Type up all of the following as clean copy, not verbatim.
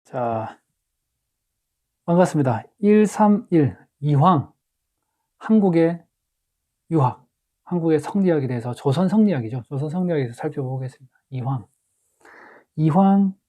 자, 반갑습니다. 131 이황, 한국의 유학, 한국의 성리학에 대해서 조선 성리학이죠. 조선 성리학에 대해서 살펴보겠습니다. 이황,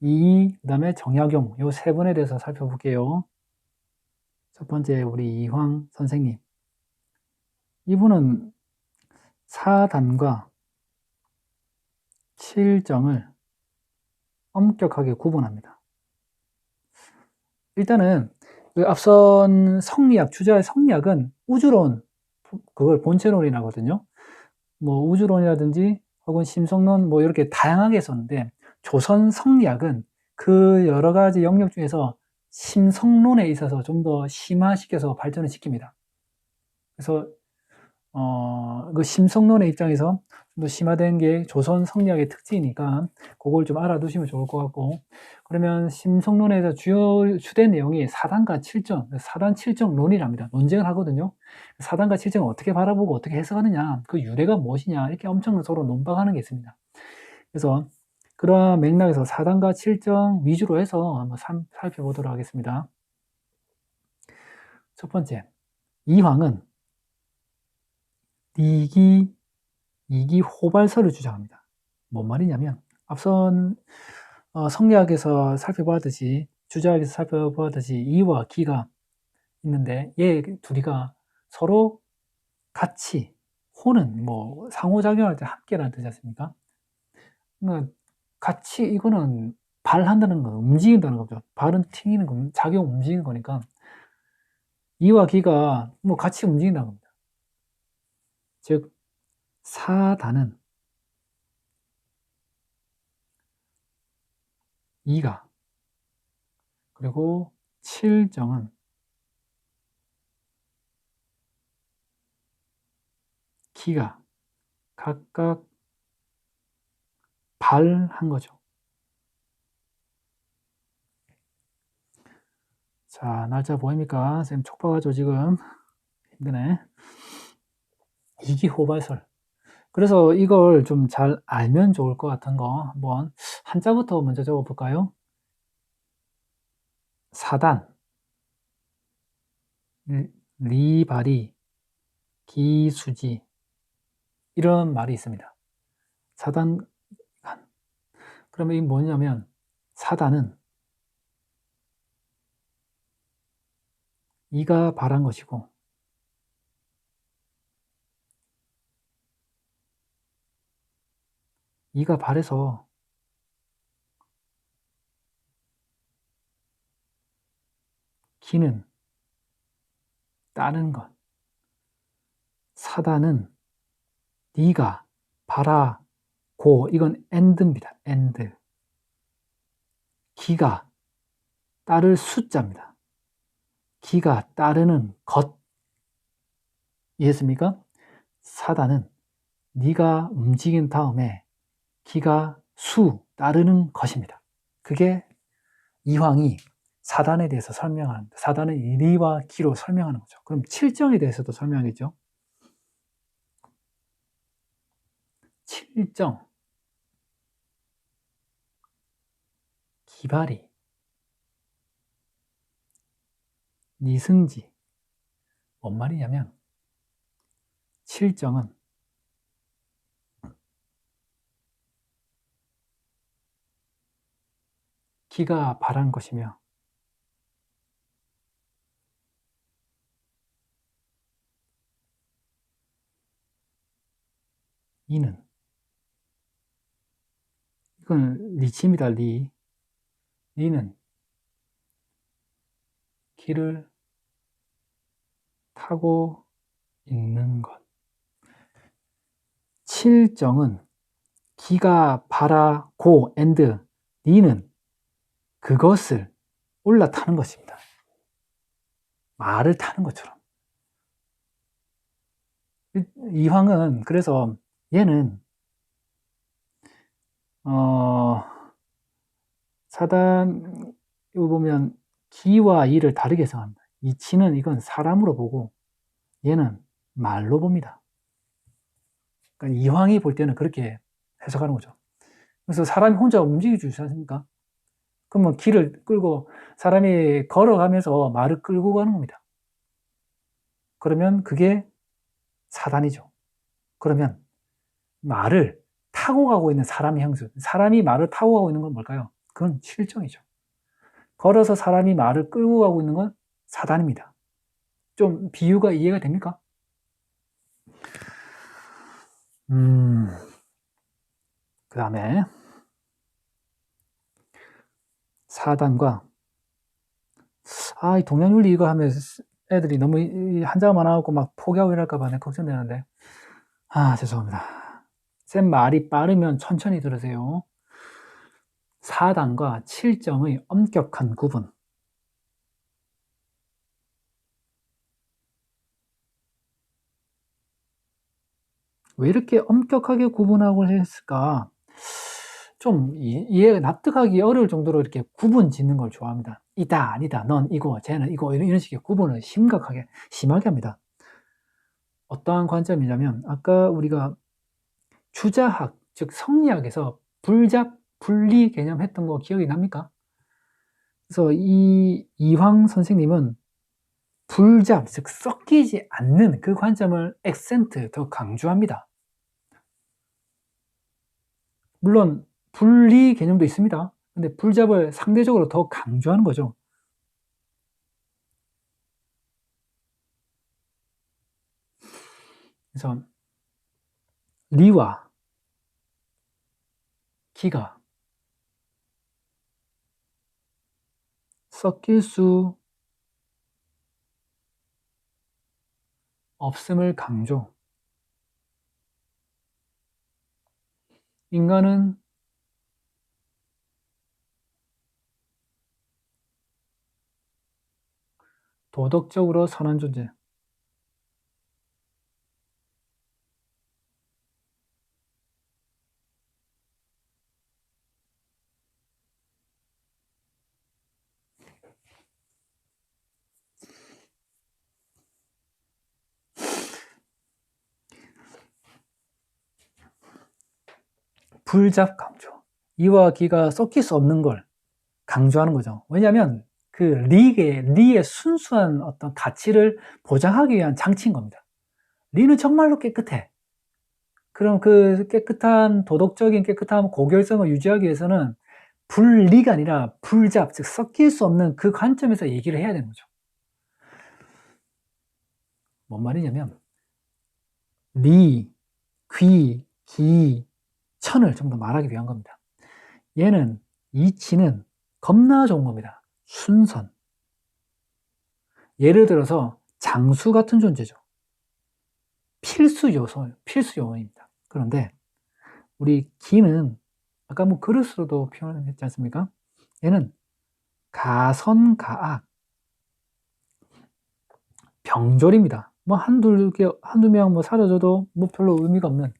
이이, 그 다음에 정약용, 요 세 분에 대해서 살펴볼게요. 첫 번째, 우리 이황 선생님. 이분은 사단과 칠정을 엄격하게 구분합니다. 일단은 그 앞선 성리학, 주자의 성리학은 우주론, 그걸 본체론이라거든요. 뭐 우주론이라든지 혹은 심성론 뭐 이렇게 다양하게 썼는데, 조선 성리학은 그 여러 가지 영역 중에서 심성론에 있어서 좀 더 심화시켜서 발전을 시킵니다. 그래서 그 심성론의 입장에서 좀 더 심화된 게 조선 성리학의 특징이니까 그걸 좀 알아두시면 좋을 것 같고, 그러면 심성론에서 주된 내용이 사단과 칠정, 사단 칠정론이랍니다. 논쟁을 하거든요. 사단과 칠정을 어떻게 바라보고 어떻게 해석하느냐, 그 유래가 무엇이냐, 이렇게 엄청 서로 논박하는 게 있습니다. 그래서 그러한 맥락에서 사단과 칠정 위주로 해서 한번 살펴보도록 하겠습니다. 첫 번째, 이황은 이기 호발설을 주장합니다. 뭔 말이냐면, 앞선 성리학에서 살펴보았듯이, 주자학에서 살펴보았듯이 이와 기가 있는데, 얘 둘이가 서로 같이, 호는 뭐 상호작용할 때 함께라는 뜻이지 않습니까? 그러니까 같이, 이거는 발한다는 건 움직인다는 거죠. 발은 튕기는 거, 작용 움직이는 거니까 이와 기가 뭐 같이 움직인다는 겁니다. 즉 사단은 이가, 그리고 칠정은 기가 각각 발한 거죠. 자, 날짜 보입니까? 선생님 촉박하죠, 지금? 힘드네. 이기호발설. 그래서 이걸 좀 잘 알면 좋을 것 같은 거 한번 한자부터 먼저 적어볼까요? 사단, 리바리, 기수지, 이런 말이 있습니다. 사단, 그러면 이게 뭐냐면, 사단은 이가 발한 것이고, 이가 발해서 기는 따르는 것. 사단은 니가 바라고, 이건 and입니다. and. 기가 따를 숫자입니다. 기가 따르는 것. 이해했습니까? 사단은 네가 움직인 다음에 기가 따르는 것입니다. 그게 이황이 사단에 대해서 설명하는, 사단의 리와 기로 설명하는 거죠. 그럼 칠정에 대해서도 설명하겠죠. 칠정, 기발이, 니승지. 뭔 말이냐면, 칠정은 기가 발한 것이며, 이는, 이건 리치입니다. 리는 기를 타고 있는 것. 칠정은 기가 바라고 and 니는 그것을 올라타는 것입니다. 말을 타는 것처럼. 이황은 그래서 얘는 사단 이거 보면 기와 이를 다르게 해석합니다. 이 치는 이건 사람으로 보고 얘는 말로 봅니다. 그러니까 이황이 볼 때는 그렇게 해석하는 거죠. 그래서 사람이 혼자 움직일 줄 있지 않습니까? 그러면 길을 끌고 사람이 걸어가면서 말을 끌고 가는 겁니다. 그러면 그게 사단이죠. 그러면 말을 타고 가고 있는 사람의 형수, 사람이 말을 타고 가고 있는 건 뭘까요? 그건 실정이죠. 걸어서 사람이 말을 끌고 가고 있는 건 사단입니다. 좀 비유가 이해가 됩니까? 그 다음에 사단과 이 동양윤리 이거 하면 애들이 너무 한자가 많아갖고 막 포기하고 이럴까봐 내가 걱정되는데 죄송합니다. 쌤 말이 빠르면 천천히 들으세요. 사단과 칠정의 엄격한 구분. 왜 이렇게 엄격하게 구분하고 했을까? 좀 이해가 납득하기 어려울 정도로 이렇게 구분 짓는 걸 좋아합니다. 이다, 아니다, 넌 이거, 쟤는 이거, 이런 식의 구분을 심하게 합니다. 어떠한 관점이냐면, 아까 우리가 주자학, 즉 성리학에서 불잡, 분리 개념 했던 거 기억이 납니까? 그래서 이황 선생님은 불잡, 즉 섞이지 않는 그 관점을 액센트, 더 강조합니다. 물론 분리 개념도 있습니다. 근데 불잡을 상대적으로 더 강조하는 거죠. 그래서 리와 기가 섞일 수 없음을 강조. 인간은 도덕적으로 선한 존재. 불잡 강조. 이와 기가 섞일 수 없는 걸 강조하는 거죠. 왜냐하면 그 리의 순수한 어떤 가치를 보장하기 위한 장치인 겁니다. 리는 정말로 깨끗해. 그럼 그 깨끗한 도덕적인 깨끗함, 고결성을 유지하기 위해서는 분리가 아니라 불잡, 즉 섞일 수 없는 그 관점에서 얘기를 해야 되는 거죠. 뭔 말이냐면 리, 귀, 기, 천을 좀 더 말하기 위한 겁니다. 얘는 이치는 겁나 좋은 겁니다. 순선. 예를 들어서 장수 같은 존재죠. 필수 요소입니다. 그런데 우리 기는 아까 뭐 그릇으로도 표현했지 않습니까? 얘는 가선가악, 병졸입니다. 뭐 한두 명 뭐 사라져도 뭐 별로 의미가 없는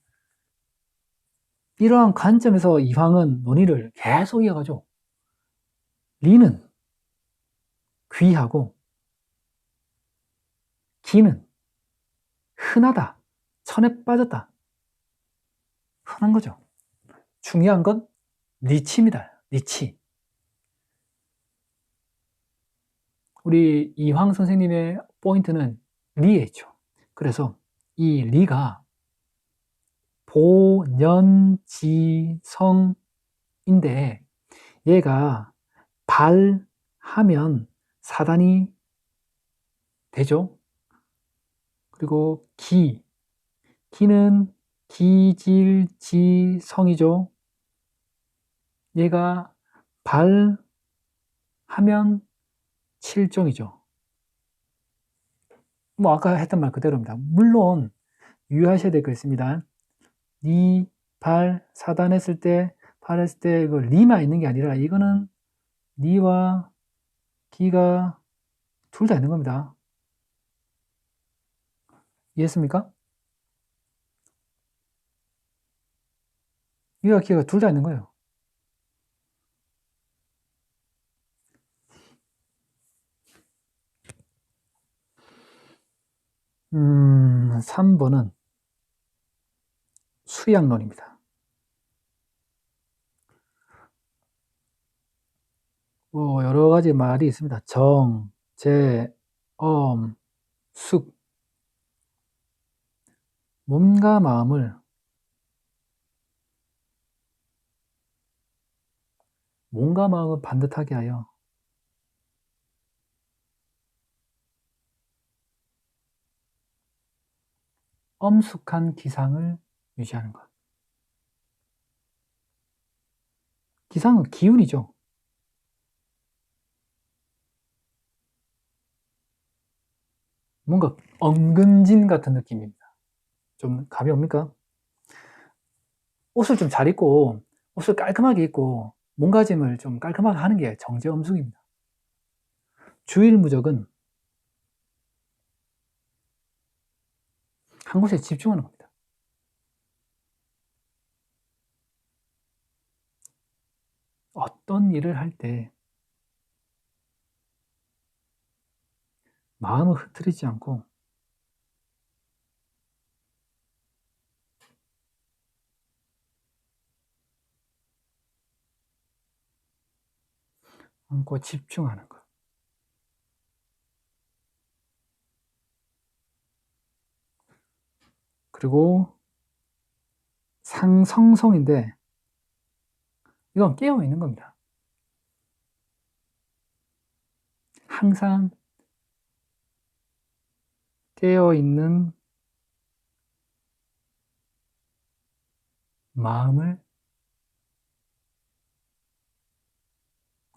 이러한 관점에서 이황은 논의를 계속 이어가죠. 리는 귀하고 기는 흔하다, 천에 빠졌다. 흔한 거죠. 중요한 건 니치입니다. 니치. 우리 이황 선생님의 포인트는 리에 있죠. 그래서 이 리가 보년지성인데 얘가 발하면 사단이 되죠. 그리고 기는 기질지성이죠. 얘가 발하면 칠정이죠. 뭐 아까 했던 말 그대로입니다. 물론 유의하셔야 될 거 있습니다. 니, 발, 사단했을 때, 발했을 때 이거 리만 있는 게 아니라 이거는 니와 기가 둘 다 있는 겁니다. 이해했습니까? 니와 기가 둘 다 있는 거예요. 3번은 수양론입니다. 뭐 여러 가지 말이 있습니다. 정, 제, 숙. 몸과 마음을 반듯하게 하여 엄숙한 기상을 유지하는 것. 기상은 기운이죠. 뭔가 엉금진 같은 느낌입니다. 좀 감이 옵니까? 옷을 좀 잘 입고, 옷을 깔끔하게 입고, 몸가짐을 좀 깔끔하게 하는 게 정제엄숙입니다. 주일무적은 한 곳에 집중하는 겁니다. 어떤 일을 할 때 마음을 흐트리지 않고 집중하는 것. 그리고 상성성인데 이건 깨어 있는 겁니다. 항상 깨어 있는 마음을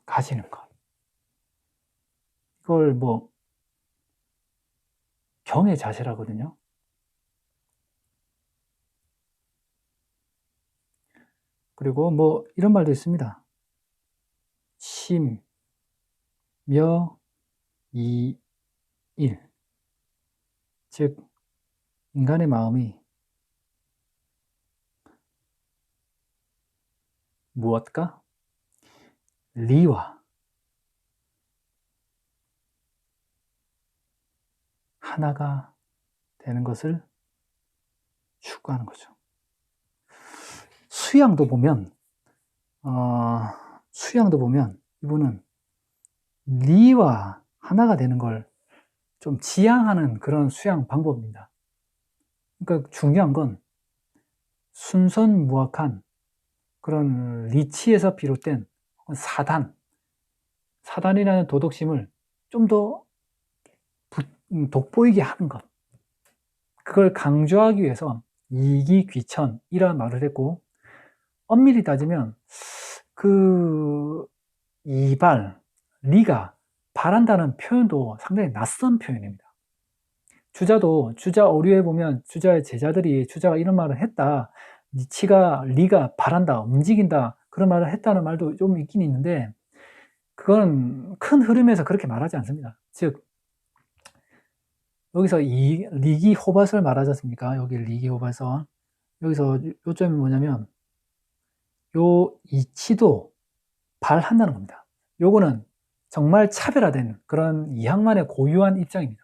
가지는 것. 이걸 뭐 경의 자세라거든요. 그리고 뭐 이런 말도 있습니다. 심, 며, 이, 일. 즉 인간의 마음이 무엇과 리와 하나가 되는 것을 추구하는 거죠. 수양도 보면 이분은 리와 하나가 되는 걸 좀 지향하는 그런 수양 방법입니다. 그러니까 중요한 건 순선무악한 그런 리치에서 비롯된 사단이라는 도덕심을 좀 더 돋보이게 하는 것. 그걸 강조하기 위해서 이기귀천이라는 말을 했고, 엄밀히 따지면 그 이발, 리가 바란다는 표현도 상당히 낯선 표현입니다. 주자 오류에 보면 주자의 제자들이 주자가 이런 말을 했다. 리가 바란다, 움직인다. 그런 말을 했다는 말도 좀 있긴 있는데, 그건 큰 흐름에서 그렇게 말하지 않습니다. 즉, 여기서 리기호밭을 말하지 않습니까? 여기 리기호밭은. 여기서 요점이 뭐냐면, 요 이치도 발한다는 겁니다. 요거는 정말 차별화된 그런 이항만의 고유한 입장입니다.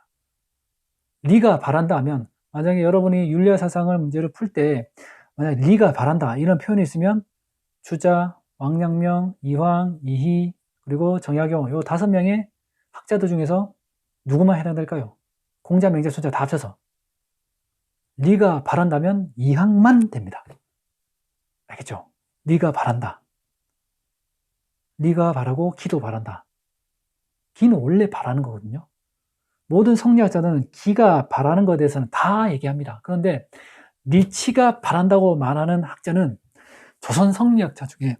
리가 바란다 하면, 만약에 여러분이 윤리와 사상을 문제를 풀 때 만약 리가 바란다 이런 표현이 있으면 주자, 왕양명, 이황, 이희 그리고 정약용 요 5명의 학자들 중에서 누구만 해당될까요? 공자, 맹자, 순자 다 합쳐서 리가 바란다면 이항만 됩니다. 알겠죠? 리가 바란다. 리가 바라고 기도 바란다. 기는 원래 바라는 거거든요. 모든 성리학자들은 기가 바라는 것에 대해서는 다 얘기합니다. 그런데 리치가 바란다고 말하는 학자는 조선 성리학자 중에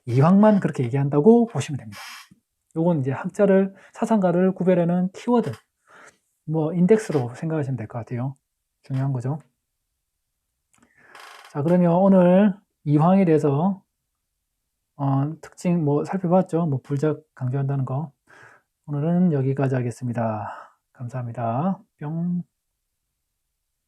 이황만 그렇게 얘기한다고 보시면 됩니다. 요건 이제 사상가를 구별하는 키워드, 뭐 인덱스로 생각하시면 될 것 같아요. 중요한 거죠. 자, 그러면 오늘 이황에 대해서 특징 뭐 살펴봤죠. 뭐 불작 강조한다는 거. 오늘은 여기까지 하겠습니다. 감사합니다. 뿅.